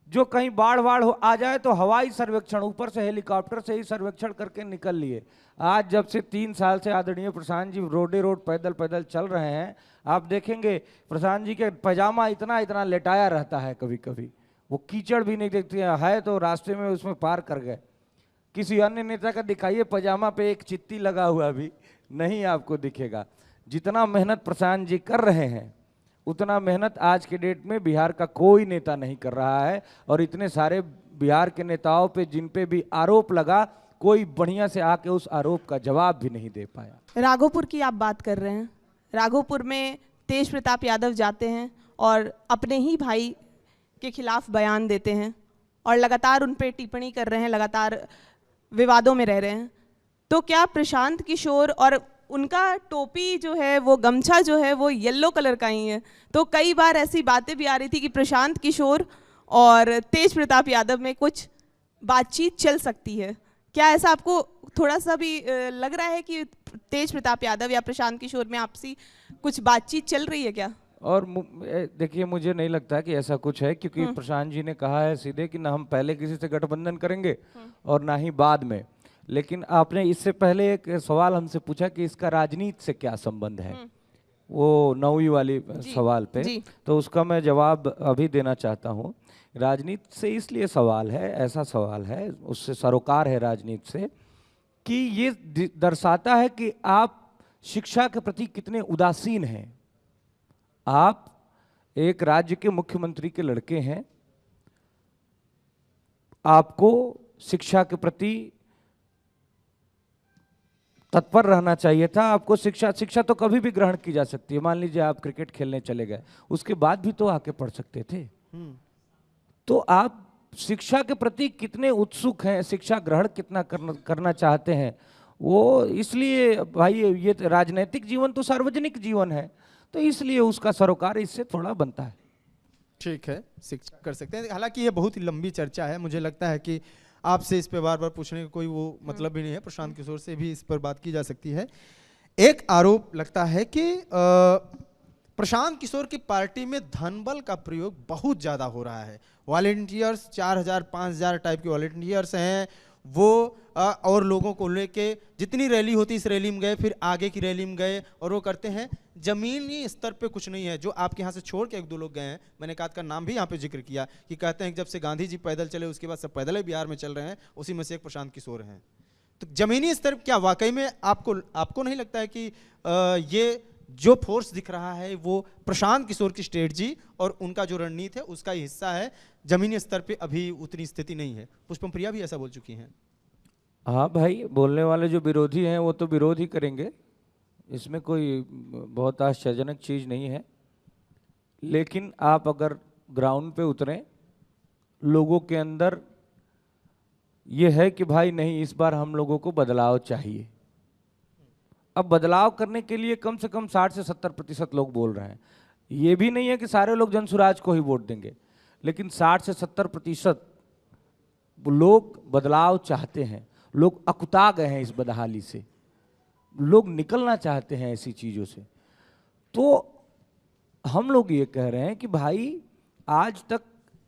जो कहीं बाढ़ वाढ़ आ जाए तो हवाई सर्वेक्षण, ऊपर से हेलीकॉप्टर से ही सर्वेक्षण करके निकल लिए। आज जब से 3 साल से आदरणीय प्रशांत जी रोड पैदल पैदल चल रहे हैं, आप देखेंगे प्रशांत जी के पजामा इतना इतना लेटाया रहता है, कभी कभी वो कीचड़ भी नहीं देखते है तो रास्ते में उसमें पार कर गए। किसी अन्य नेता का दिखाइए पजामा पे एक चित्ती लगा हुआ भी नहीं आपको दिखेगा। जितना मेहनत प्रशांत जी कर रहे हैं उतना मेहनत आज के डेट में बिहार का कोई नेता नहीं कर रहा है। और इतने सारे बिहार के नेताओं पे जिन पे भी आरोप लगा, कोई बढ़िया से आके उस आरोप का जवाब भी नहीं दे पाया। राघोपुर की आप बात कर रहे हैं, राघोपुर में तेज प्रताप यादव जाते हैं और अपने ही भाई के खिलाफ बयान देते हैं और लगातार उन पे टिप्पणी कर रहे हैं, लगातार विवादों में रह रहे हैं। तो क्या प्रशांत किशोर और उनका टोपी जो है, वो गमछा जो है वो येलो कलर का ही है, तो कई बार ऐसी बातें भी आ रही थी कि प्रशांत किशोर और तेज प्रताप यादव में कुछ बातचीत चल सकती है। क्या ऐसा आपको थोड़ा सा भी लग रहा है कि तेज प्रताप यादव या प्रशांत किशोर में आपसी कुछ बातचीत चल रही है क्या? और देखिए, मुझे नहीं लगता कि ऐसा कुछ है, क्योंकि प्रशांत जी ने कहा है सीधे कि ना हम पहले किसी से गठबंधन करेंगे और ना ही बाद में। लेकिन आपने इससे पहले एक सवाल हमसे पूछा कि इसका राजनीति से क्या संबंध है, वो 9वीं वाली सवाल पे, तो उसका मैं जवाब अभी देना चाहता हूँ। राजनीति से इसलिए सवाल है, ऐसा सवाल है, उससे सरोकार है राजनीति से, कि ये दर्शाता है कि आप शिक्षा के प्रति कितने उदासीन हैं। आप एक राज्य के मुख्यमंत्री के लड़के हैं, आपको शिक्षा के प्रति तत्पर रहना चाहिए था। आपको शिक्षा तो कभी भी ग्रहण की जा सकती है। मान लीजिए आप क्रिकेट खेलने चले गए, उसके बाद भी तो आके पढ़ सकते थे। तो आप शिक्षा के प्रति कितने उत्सुक हैं, शिक्षा ग्रहण कितना करना चाहते हैं, वो इसलिए भाई ये राजनीतिक जीवन तो सार्वजनिक जीवन है, तो इसलिए उसका सरोकार इससे थोड़ा बनता है। ठीक है, शिक्षा कर सकते हैं। हालांकि ये बहुत ही लंबी चर्चा है, मुझे लगता है कि आपसे इस पे बार बार पूछने का कोई वो मतलब भी नहीं है। प्रशांत किशोर से भी इस पर बात की जा सकती है। एक आरोप लगता है कि प्रशांत किशोर की पार्टी में धनबल का प्रयोग बहुत ज़्यादा हो रहा है। वॉलेंटियर्स 4000 5000 टाइप के वॉलेंटियर्स हैं, वो और लोगों को लेके जितनी रैली होती इस रैली में गए, फिर आगे की रैली में गए, और वो करते हैं। जमीनी स्तर पे कुछ नहीं है। जो आपके यहाँ से छोड़ के 1-2 लोग गए हैं, मैंने कहा का नाम भी यहाँ पे जिक्र किया कि कहते हैं कि जब से गांधी जी पैदल चले उसके बाद सब पैदल ही बिहार में चल रहे हैं, उसी में से एक प्रशांत किशोर हैं। तो जमीनी स्तर क्या वाकई में आपको नहीं लगता है कि ये जो फोर्स दिख रहा है वो प्रशांत किशोर की स्ट्रेटजी और उनका जो रणनीति है उसका ही हिस्सा है? जमीनी स्तर पे अभी उतनी स्थिति नहीं है। पुष्पम प्रिया भी ऐसा बोल चुकी हैं। हाँ भाई, बोलने वाले जो विरोधी हैं वो तो विरोध ही करेंगे, इसमें कोई बहुत आश्चर्यजनक चीज़ नहीं है। लेकिन आप अगर ग्राउंड पे उतरें, लोगों के अंदर ये है कि भाई नहीं, इस बार हम लोगों को बदलाव चाहिए। अब बदलाव करने के लिए कम से कम 60 से 70% लोग बोल रहे हैं। ये भी नहीं है कि सारे लोग जनसुराज को ही वोट देंगे, लेकिन 60 से 70% लोग बदलाव चाहते हैं। लोग अकुता गए हैं इस बदहाली से, लोग निकलना चाहते हैं ऐसी चीज़ों से। तो हम लोग ये कह रहे हैं कि भाई आज तक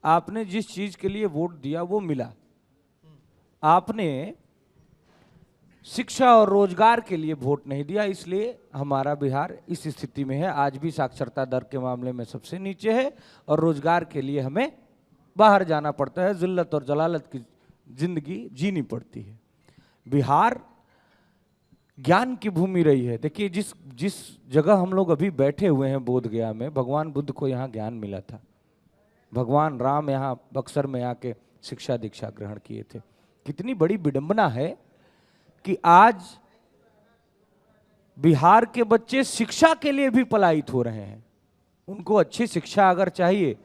आपने जिस चीज़ के लिए वोट दिया वो मिला। आपने शिक्षा और रोजगार के लिए वोट नहीं दिया, इसलिए हमारा बिहार इस स्थिति में है। आज भी साक्षरता दर के मामले में सबसे नीचे है और रोजगार के लिए हमें बाहर जाना पड़ता है, जिल्लत और जलालत की जिंदगी जीनी पड़ती है। बिहार ज्ञान की भूमि रही है। देखिए, जिस जगह हम लोग अभी बैठे हुए हैं बोधगया में, भगवान बुद्ध को यहाँ ज्ञान मिला था। भगवान राम यहाँ बक्सर में आके शिक्षा दीक्षा ग्रहण किए थे। कितनी बड़ी विडंबना है कि आज बिहार के बच्चे शिक्षा के लिए भी पलायित हो रहे हैं। उनको अच्छी शिक्षा अगर चाहिए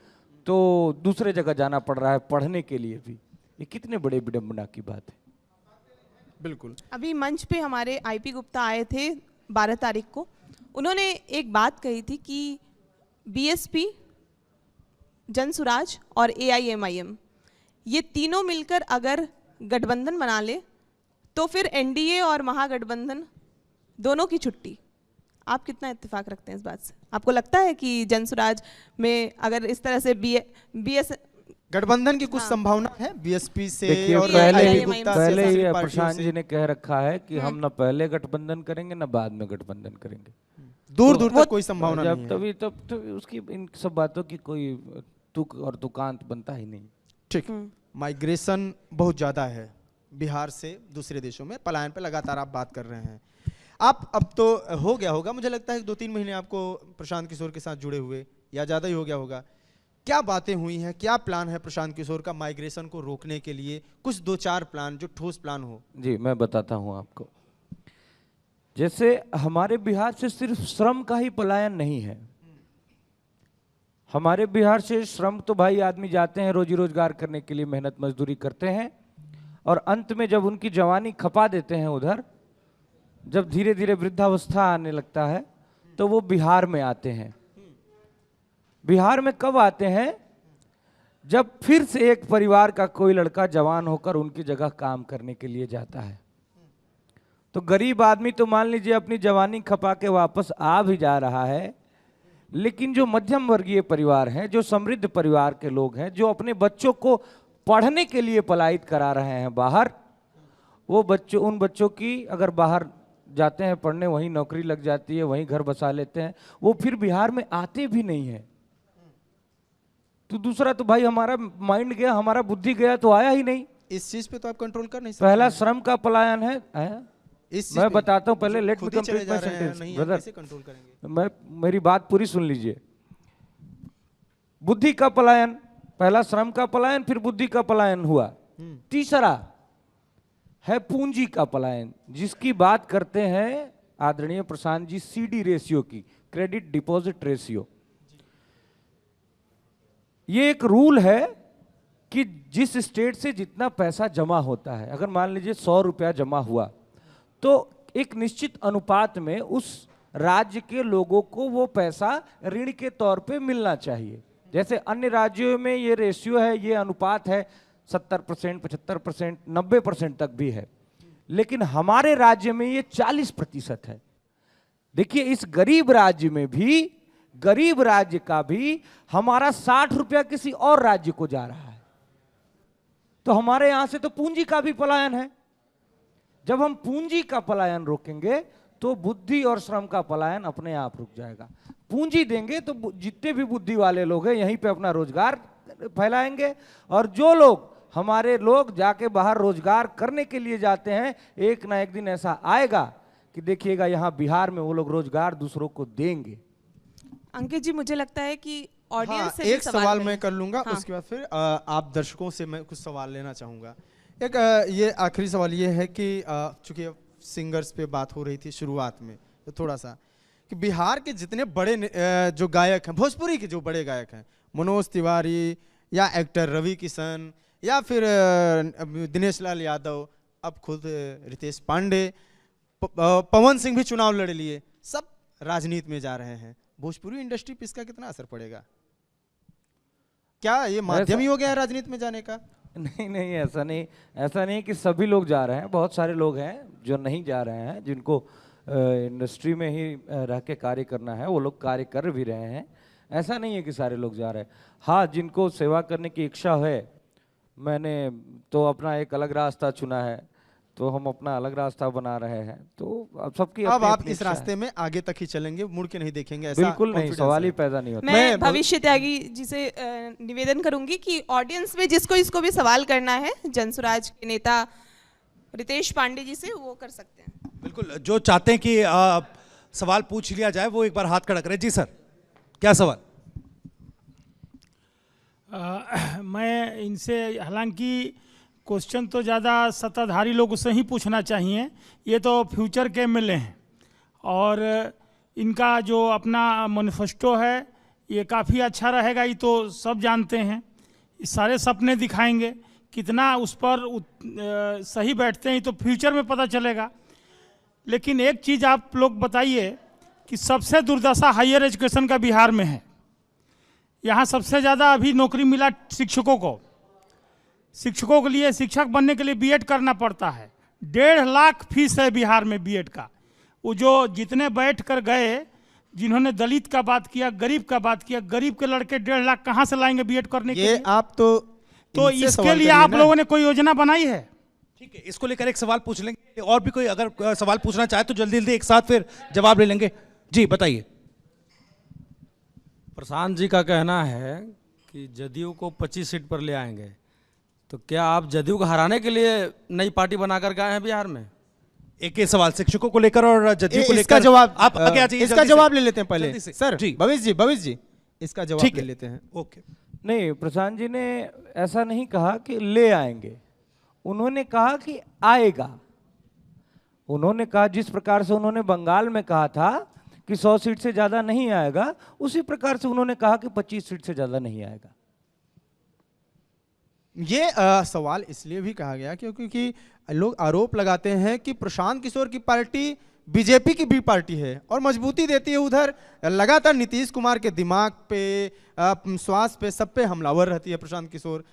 तो दूसरे जगह जाना पड़ रहा है पढ़ने के लिए भी। ये कितने बड़े विडंबना की बात है। बिल्कुल। अभी मंच पे हमारे आईपी गुप्ता आए थे 12 तारीख को। उन्होंने एक बात कही थी कि बीएसपी, जनसुराज और एआईएमआईएम ये तीनों मिलकर अगर गठबंधन बना ले तो फिर एनडीए और महागठबंधन दोनों की छुट्टी। आप कितना इत्तेफाक रखते हैं इस बात से? आपको लगता है कि जनसुराज में अगर इस तरह से गठबंधन की कुछ संभावना है बीएसपी से देखिए और पहले आईपी ही गुप्ता पहले ही सियासी पार्टियों प्रशांत से? जी ने कह रखा है कि हम न पहले गठबंधन करेंगे न बाद में गठबंधन करेंगे। दूर दूर तक कोई संभावना जब नहीं है। तभी तब उसकी इन सब बातों की कोई तुक और तुकांत बनता ही नहीं। ठीक, माइग्रेशन बहुत ज़्यादा है बिहार से दूसरे देशों में, पलायन पे लगातार आप बात कर रहे हैं। आप अब तो हो गया होगा, मुझे लगता है 2-3 महीने आपको प्रशांत किशोर के साथ जुड़े हुए, या ज़्यादा ही हो गया होगा। क्या बातें हुई हैं, क्या प्लान है प्रशांत किशोर का माइग्रेशन को रोकने के लिए? कुछ 2-4 प्लान जो ठोस प्लान हो। जी मैं बताता हूँ आपको। जैसे हमारे बिहार से सिर्फ श्रम का ही पलायन नहीं है। हमारे बिहार से श्रम तो भाई आदमी जाते हैं रोजी रोजगार करने के लिए, मेहनत मजदूरी करते हैं, और अंत में जब उनकी जवानी खपा देते हैं उधर, जब धीरे धीरे वृद्धावस्था आने लगता है तो वो बिहार में आते हैं। बिहार में कब आते हैं? जब फिर से एक परिवार का कोई लड़का जवान होकर उनकी जगह काम करने के लिए जाता है। तो गरीब आदमी तो मान लीजिए अपनी जवानी खपा के वापस आ भी जा रहा है, लेकिन जो मध्यम वर्गीय परिवार हैं, जो समृद्ध परिवार के लोग हैं, जो अपने बच्चों को पढ़ने के लिए पलायित करा रहे हैं बाहर, वो बच्चों, उन बच्चों की अगर बाहर जाते हैं पढ़ने, वहीं नौकरी लग जाती है, वहीं घर बसा लेते हैं, वो फिर बिहार में आते भी नहीं है। तो दूसरा तो भाई हमारा माइंड गया, हमारा बुद्धि गया, तो आया ही नहीं। इस चीज पे तो आप कंट्रोल कर नहीं सकते। पहला श्रम का पलायन है। इस चीज मैं पे बताता हूं पहले, लेट मी खुद ही चले कंप्लीट जा माय रहे हैं, सेंटेंस नहीं आप ब्रदर। कैसे कंट्रोल करेंगे? मैं, मेरी बात पूरी सुन लीजिए। बुद्धि का पलायन, पहला श्रम का पलायन, फिर बुद्धि का पलायन हुआ। तीसरा है पूंजी का पलायन, जिसकी बात करते हैं आदरणीय प्रशांत जी, सीडी रेशियो की, क्रेडिट डिपॉजिट रेशियो। ये एक रूल है कि जिस स्टेट से जितना पैसा जमा होता है, अगर मान लीजिए 100 रुपया जमा हुआ, तो एक निश्चित अनुपात में उस राज्य के लोगों को वो पैसा ऋण के तौर पे मिलना चाहिए। जैसे अन्य राज्यों में ये रेशियो है, ये अनुपात है 70%, 75%, 90% तक भी है, लेकिन हमारे राज्य में ये 40% है। देखिए इस गरीब राज्य में भी, गरीब राज्य का भी हमारा 60 रुपया किसी और राज्य को जा रहा है। तो हमारे यहां से तो पूंजी का भी पलायन है। जब हम पूंजी का पलायन रोकेंगे तो बुद्धि और श्रम का पलायन अपने आप रुक जाएगा। पूंजी देंगे तो जितने भी बुद्धि वाले लोग हैं यहीं पे अपना रोजगार फैलाएंगे, और जो लोग, हमारे लोग जाके बाहर रोजगार करने के लिए जाते हैं, एक ना एक दिन ऐसा आएगा कि देखिएगा यहाँ बिहार में वो लोग रोजगार दूसरों को देंगे। अंकित जी, मुझे लगता है कि ऑडियंस हाँ, से भी एक सवाल मिले। मैं कर लूंगा, हाँ। उसके बाद फिर आप दर्शकों से मैं कुछ सवाल लेना चाहूंगा। एक ये आखिरी सवाल ये है कि चूंकि सिंगर्स पे बात हो रही थी शुरुआत में, तो थोड़ा सा कि बिहार के जितने बड़े जो गायक हैं, भोजपुरी के जो बड़े गायक हैं, मनोज तिवारी या एक्टर रवि किशन या फिर दिनेश लाल यादव, अब खुद रितेश पांडे, पवन सिंह भी चुनाव लड़ लिए, सब राजनीति में जा रहे हैं। भोजपुरी इंडस्ट्री पे इसका कितना असर पड़ेगा? क्या ये माध्यम ही हो गया है राजनीति में जाने का? नहीं नहीं, ऐसा नहीं, ऐसा नहीं कि सभी लोग जा रहे हैं। बहुत सारे लोग हैं जो नहीं जा रहे हैं, जिनको इंडस्ट्री में ही रह के कार्य करना है, वो लोग कार्य कर भी रहे हैं। ऐसा नहीं है कि सारे लोग जा रहे हैं। हाँ, जिनको सेवा करने की इच्छा है, मैंने तो अपना एक अलग रास्ता चुना है, तो हम अपना अलग रास्ता बना रहे हैं। तो अब सबकी अब अपनी आप अपनी इस इच्छा है। रास्ते में आगे तक ही चलेंगे, मुड़ के नहीं देखेंगे? ऐसा बिल्कुल नहीं, confidence सवाल ही है। पैदा नहीं होता। मैं भविष्य त्यागी जी से निवेदन करूंगी कि ऑडियंस में जिसको इसको भी सवाल करना है, जनसुराज के नेता रितेश पांडे जी से, वो कर सकते हैं। बिल्कुल, जो चाहते हैं कि सवाल पूछ लिया जाए वो एक बार हाथ खड़ा करें। जी सर, क्या सवाल? मैं इनसे, हालांकि क्वेश्चन तो ज़्यादा सत्ताधारी लोगों से ही पूछना चाहिए, ये तो फ्यूचर के एमएलए हैं, और इनका जो अपना मैनिफेस्टो है ये काफ़ी अच्छा रहेगा, ये तो सब जानते हैं। ये सारे सपने दिखाएंगे, कितना उस पर सही बैठते हैं तो फ्यूचर में पता चलेगा। लेकिन एक चीज़ आप लोग बताइए कि सबसे दुर्दशा हायर एजुकेशन का बिहार में है। यहाँ सबसे ज़्यादा अभी नौकरी मिला शिक्षकों को। शिक्षकों के लिए, शिक्षक बनने के लिए बीएड करना पड़ता है। 1.5 लाख फीस है बिहार में बीएड का। वो जो जितने बैठ कर गए, जिन्होंने दलित का बात किया, गरीब का बात किया, गरीब के लड़के 1.5 लाख कहाँ से लाएंगे बीएड करने के लिए? ये आप तो तो इनसे इसके सवाल लिए करिए आप ना। लोगों ने कोई योजना बनाई है? ठीक है, इसको लेकर एक सवाल पूछ लेंगे, और भी कोई अगर सवाल पूछना चाहे तो जल्दी जल्दी एक साथ फिर जवाब ले लेंगे। जी बताइए। प्रशांत जी का कहना है कि जदयू को 25 सीट पर ले आएंगे, तो क्या आप जदयू को हराने के लिए नई पार्टी बनाकर गए हैं बिहार में? एक ही सवाल शिक्षकों को लेकर और जदयू को इसका लेकर जवाब आप आगे आ जाइए, इसका जल्दी से। जवाब ले लेते हैं पहले जल्दी से। सर। जी भविष्य जी इसका जवाब ठीक ले है, लेते हैं। ओके। नहीं, प्रशांत जी ने ऐसा नहीं कहा कि ले आएंगे, उन्होंने कहा कि आएगा। उन्होंने कहा जिस प्रकार से उन्होंने बंगाल में कहा था कि 100 सीट से ज्यादा नहीं आएगा, उसी प्रकार से उन्होंने कहा कि 25 सीट से ज्यादा नहीं आएगा। ये सवाल इसलिए भी कहा गया क्योंकि लोग आरोप लगाते हैं कि प्रशांत किशोर की पार्टी बीजेपी की भी पार्टी है और मजबूती देती है। उधर लगातार नीतीश कुमार के दिमाग पे, श्वास पे, सब पे हमलावर रहती है प्रशांत किशोर,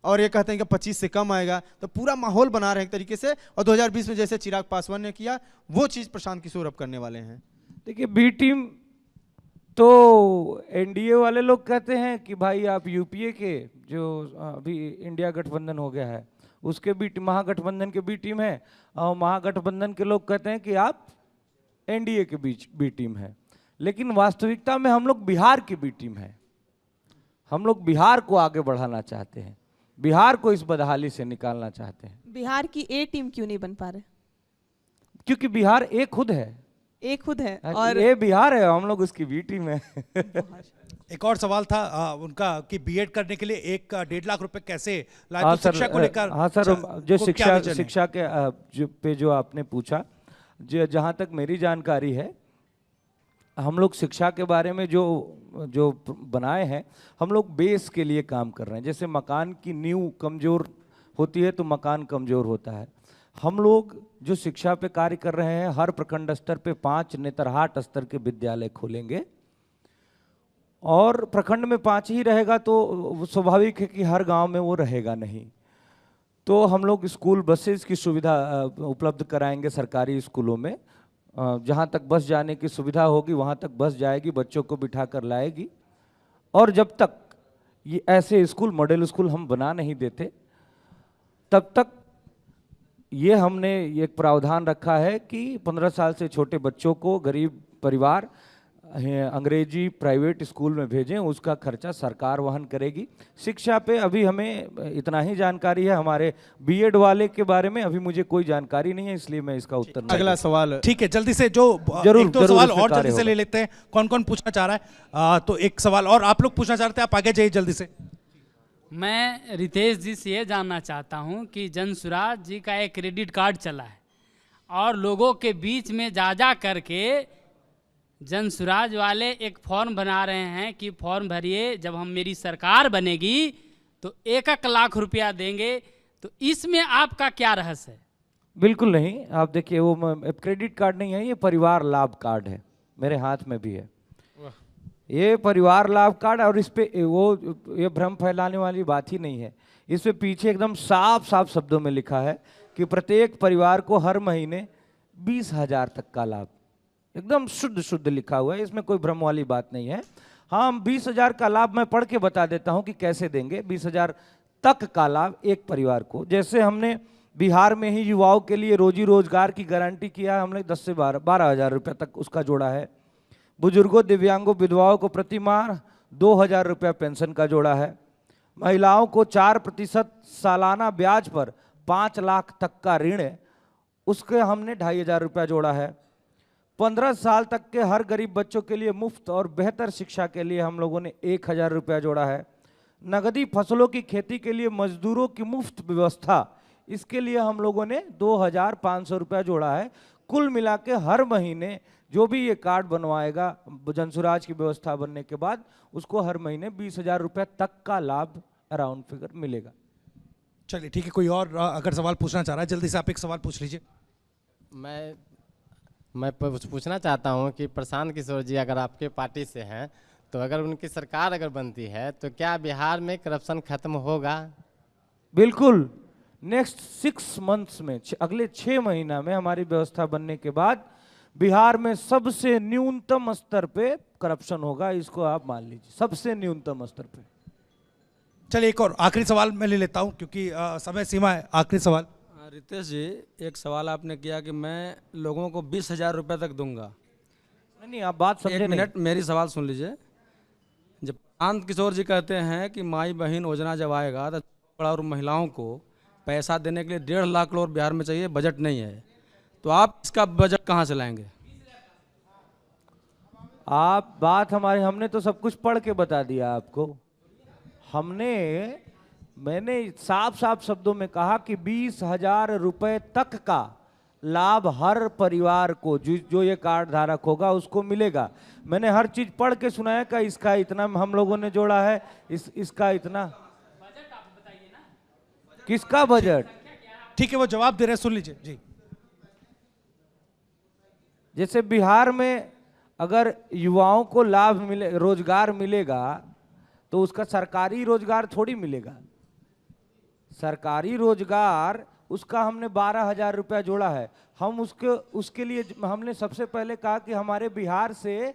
और ये कहते हैं कि 25 से कम आएगा, तो पूरा माहौल बना रहे हैं एक तरीके से। और 2020 में जैसे चिराग पासवान ने किया, वो चीज प्रशांत किशोर अब करने वाले हैं। देखिए, बी टीम तो एनडीए वाले लोग कहते हैं कि भाई आप यूपीए के, जो अभी इंडिया गठबंधन हो गया है, उसके बी महागठबंधन के बी टीम है, और महागठबंधन के लोग कहते हैं कि आप एनडीए के बीच बी टीम है। लेकिन वास्तविकता में हम लोग बिहार की बी टीम है। हम लोग बिहार को आगे बढ़ाना चाहते हैं, बिहार को इस बदहाली से निकालना चाहते हैं। बिहार की ए टीम क्यों नहीं बन पा रहे? क्योंकि बिहार एक खुद है, एक खुद है और और ये बिहार है, हम लोग उसकी बी टीम है। एक और सवाल था उनका कि बीएड करने के लिए 1.5 लाख रुपए कैसे लाए, हाँ तो सर, शिक्षा को लेकर हाँ सर, जो वो क्या शिक्षा विजन है? शिक्षा के जो आपने पूछा, जहाँ तक मेरी जानकारी है, हम लोग शिक्षा के बारे में जो बनाए हैं, हम लोग बेस के लिए काम कर रहे हैं। जैसे मकान की नींव कमजोर होती है तो मकान कमजोर होता है। हम लोग जो शिक्षा पे कार्य कर रहे हैं, हर प्रखंड स्तर पे 5 नेतरहाट स्तर के विद्यालय खोलेंगे, और प्रखंड में 5 ही रहेगा तो स्वाभाविक है कि हर गांव में वो रहेगा नहीं। तो हम लोग स्कूल बसेस की सुविधा उपलब्ध कराएंगे सरकारी स्कूलों में। जहाँ तक बस जाने की सुविधा होगी वहाँ तक बस जाएगी, बच्चों को बिठा कर लाएगी। और जब तक ये ऐसे स्कूल, मॉडल स्कूल हम बना नहीं देते, तब तक ये हमने एक प्रावधान रखा है कि 15 साल से छोटे बच्चों को गरीब परिवार अंग्रेजी प्राइवेट स्कूल में भेजें, उसका खर्चा सरकार वहन करेगी। शिक्षा पे अभी हमें इतना ही जानकारी है। हमारे बीएड वाले के बारे में अभी मुझे कोई जानकारी नहीं है, इसलिए मैं इसका उत्तर नहीं। अगला सवाल ठीक है, जल्दी से जो जरूर, एक दो जरूर सवाल इसमें और कार्य जल्दी से होगा। ले लेते हैं। कौन कौन पूछना चाह रहा है? तो एक सवाल और आप लोग पूछना चाहते हैं, आप आगे जाइए जल्दी से। मैं रितेश जी से ये जानना चाहता हूँ कि जनसुराज जी का एक क्रेडिट कार्ड चला है और लोगों के बीच में जा करके जनसुराज वाले एक फॉर्म बना रहे हैं कि फॉर्म भरिए, जब हम मेरी सरकार बनेगी तो 1 लाख रुपया देंगे। तो इसमें आपका क्या रहस्य है? बिल्कुल नहीं। आप देखिए, वो क्रेडिट कार्ड नहीं है, ये परिवार लाभ कार्ड है, मेरे हाथ में भी है ये परिवार लाभ कार्ड। और इस पे ये भ्रम फैलाने वाली बात ही नहीं है। इस पे पीछे एकदम साफ साफ शब्दों में लिखा है कि प्रत्येक परिवार को हर महीने 20,000 तक का लाभ, एकदम शुद्ध शुद्ध लिखा हुआ है, इसमें कोई भ्रम वाली बात नहीं है। हाँ, 20,000 का लाभ मैं पढ़ के बता देता हूँ कि कैसे देंगे। 20,000 तक का लाभ एक परिवार को, जैसे हमने बिहार में ही युवाओं के लिए रोजी रोजगार की गारंटी किया है, हमने 10 से 12,000 रुपये तक उसका जोड़ा है। बुजुर्गों, दिव्यांगों, विधवाओं को प्रति माह 2,000 रुपया पेंशन का जोड़ा है। महिलाओं को 4% सालाना ब्याज पर 5 लाख तक का ऋण है, उसके हमने 2,500 रुपया जोड़ा है। 15 साल तक के हर गरीब बच्चों के लिए मुफ्त और बेहतर शिक्षा के लिए हम लोगों ने 1,000 रुपया जोड़ा है। नगदी फसलों की खेती के लिए मजदूरों की मुफ्त व्यवस्था, इसके लिए हम लोगों ने 2,500 रुपया जोड़ा है। कुल मिला के हर महीने जो भी ये कार्ड बनवाएगा जनसुराज की व्यवस्था बनने के बाद, उसको हर महीने 20,000 रुपया तक का लाभ अराउंड फिगर मिलेगा। चलिए ठीक है, कोई और अगर सवाल पूछना चाह रहा है, जल्दी से आप एक सवाल पूछ लीजिए। मैं पूछना चाहता हूं कि प्रशांत किशोर जी अगर आपके पार्टी से हैं, तो अगर उनकी सरकार अगर बनती है तो क्या बिहार में करप्शन खत्म होगा? बिल्कुल। नेक्स्ट 6 मंथ्स में, अगले 6 महीना में हमारी व्यवस्था बनने के बाद बिहार में सबसे न्यूनतम स्तर पे करप्शन होगा, इसको आप मान लीजिए, सबसे न्यूनतम स्तर पे। चलिए एक और आखिरी सवाल मैं ले लेता हूँ क्योंकि समय सीमा है। आखिरी सवाल। रितेश जी, एक सवाल आपने किया कि मैं लोगों को 20,000 रुपये तक दूंगा। नहीं आप बात समझे एक नहीं। मिनट, मेरी सवाल सुन लीजिए। जब प्रशांत किशोर जी कहते हैं कि माई बहन योजना जब आएगा तो और महिलाओं को पैसा देने के लिए 1.5 लाख करोड़ बिहार में चाहिए, बजट नहीं है, तो आप इसका बजट कहाँ से लाएंगे? आप बात हमारे, हमने तो सब कुछ पढ़ के बता दिया आपको। मैंने साफ साफ शब्दों में कहा कि 20,000 रुपए तक का लाभ हर परिवार को जो ये कार्ड धारक होगा उसको मिलेगा। मैंने हर चीज पढ़ के सुनाया का इसका इतना हम लोगों ने जोड़ा है, इसका इतना। किसका बजट? ठीक है, वो जवाब दे रहे हैं, सुन लीजिए जी। जैसे बिहार में अगर युवाओं को लाभ मिले, रोजगार मिलेगा, तो उसका सरकारी रोजगार थोड़ी मिलेगा। सरकारी रोजगार उसका हमने 12,000 रुपया जोड़ा है। हम उसके लिए हमने सबसे पहले कहा कि हमारे बिहार से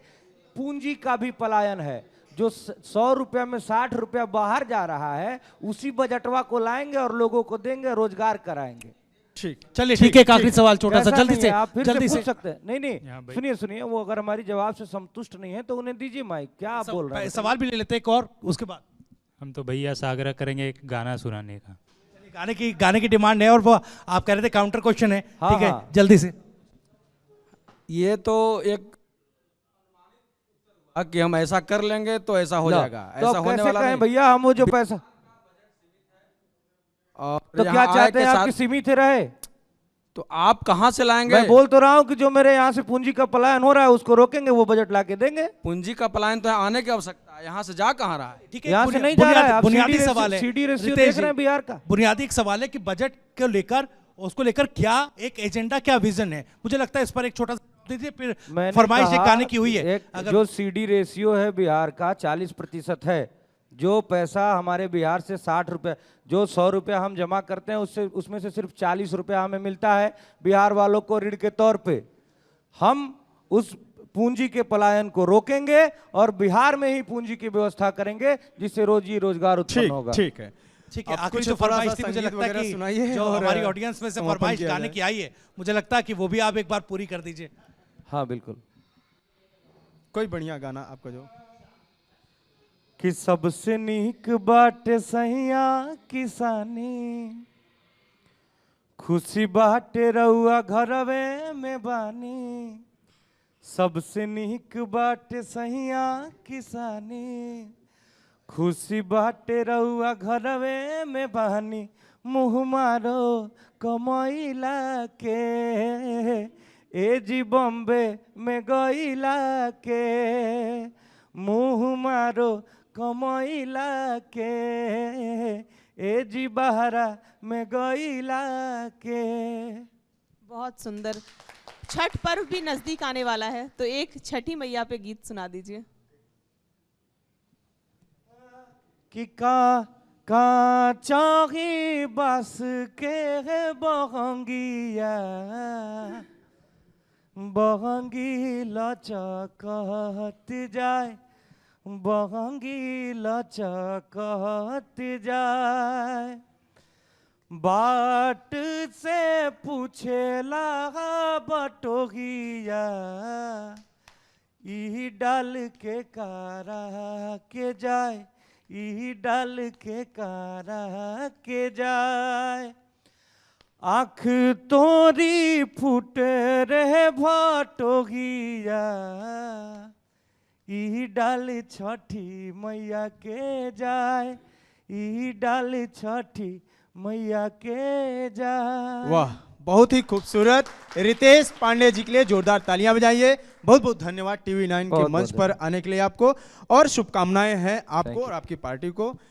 पूंजी का भी पलायन है। जो 100 रुपया में 60 रुपया बाहर जा रहा है, उसी बजटवा को लाएंगे और लोगों को देंगे, रोजगार कराएंगे। ठीक, चलिए ठीक है। एक आखिरी सवाल छोटा सा, जल्दी से आप फिर जल्दी से से पूछ सकते हैं। नहीं सुनिए, वो अगर हमारी जवाब से संतुष्ट नहीं है तो उन्हें दीजिए माइक। क्या आप बोल रहे हैं? सवाल भी ले लेते हैं एक और, उसके बाद हम तो भैया से आग्रह करेंगे एक गाना सुनाने का। गाने की डिमांड है और वो आप कह रहे थे काउंटर क्वेश्चन है। हाँ, ठीक है, हाँ। जल्दी से। ये तो एक कि हम ऐसा कर लेंगे तो ऐसा हो जाएगा, तो ऐसा होने वाला नहीं भैया। हम वो जो पैसा तो क्या चाहते हैं आपकी सीमित रहे? तो आप कहां से लाएंगे? मैं बोल तो रहा हूं कि जो मेरे यहाँ से पूंजी का पलायन हो रहा है उसको रोकेंगे, वो बजट लाके देंगे। पूंजी का पलायन तो आने की आवश्यकता है, यहाँ से जा कहाँ रहा है? ठीक है, यहाँ से नहीं जा रहा है। बुनियादी सवाल है, सीडी रेशियो देख रहे हैं बिहार का। बुनियादी एक सवाल है कि बजट को लेकर, उसको लेकर क्या एक एजेंडा, क्या विजन है? मुझे लगता है इस पर एक छोटा सा दीजिए, फिर फरमाइश एक गाने की हुई है। जो सीडी रेशियो है बिहार का 40% है। जो पैसा हमारे बिहार से 60 रुपया, जो 100 रुपया हम जमा करते हैं उसमें से सिर्फ 40 रुपया हमें मिलता है बिहार वालों को ऋण के तौर पे। हम उस पूंजी के पलायन को रोकेंगे और बिहार में ही पूंजी की व्यवस्था करेंगे जिससे रोजगार उत्पन्न होगा। ठीक है, ठीक है। आखिरी जो फरमाइश थी, मुझे लगता है कि जो हमारी ऑडियंस में से फरमाइश गाने की आई है, मुझे लगता है कि वो भी आप एक बार पूरी कर दीजिए। हाँ बिल्कुल, कोई बढ़िया गाना आपका जो कि सबसे नीक बाटे सैया किसानी, खुशी बाटे रहुआ घरवे में बानी। सबसे नीक बाटे सैया किसानी, खुशी बाटे रहुआ घरवे में बानी। मुँह मारो कमैला के, ए जी बॉम्बे में गईला के। मुँह मारो कमैला के, ए जी बहरा में गईला के। बहुत सुंदर। छठ पर्व भी नजदीक आने वाला है, तो एक छठी मैया पे गीत सुना दीजिए। कि का चाही बस के बहंगिया, बहंगी लचकत जाए, बहंगी लचकत जाए। बाट से पूछेला बटोहिया, ई डाल के कारा के जाए, ई डाल के कारा के जाए। आँख तोरी फूट रहे भटोहिया, ई डाल छठी मैया के जाए, ई डाल छठी मैया के जाए। वाह, बहुत ही खूबसूरत। रितेश पांडे जी के लिए जोरदार तालियां बजाइए। बहुत बहुत धन्यवाद टीवी 9 के मंच पर आने के लिए आपको, और शुभकामनाएं हैं आपको और आपकी पार्टी को।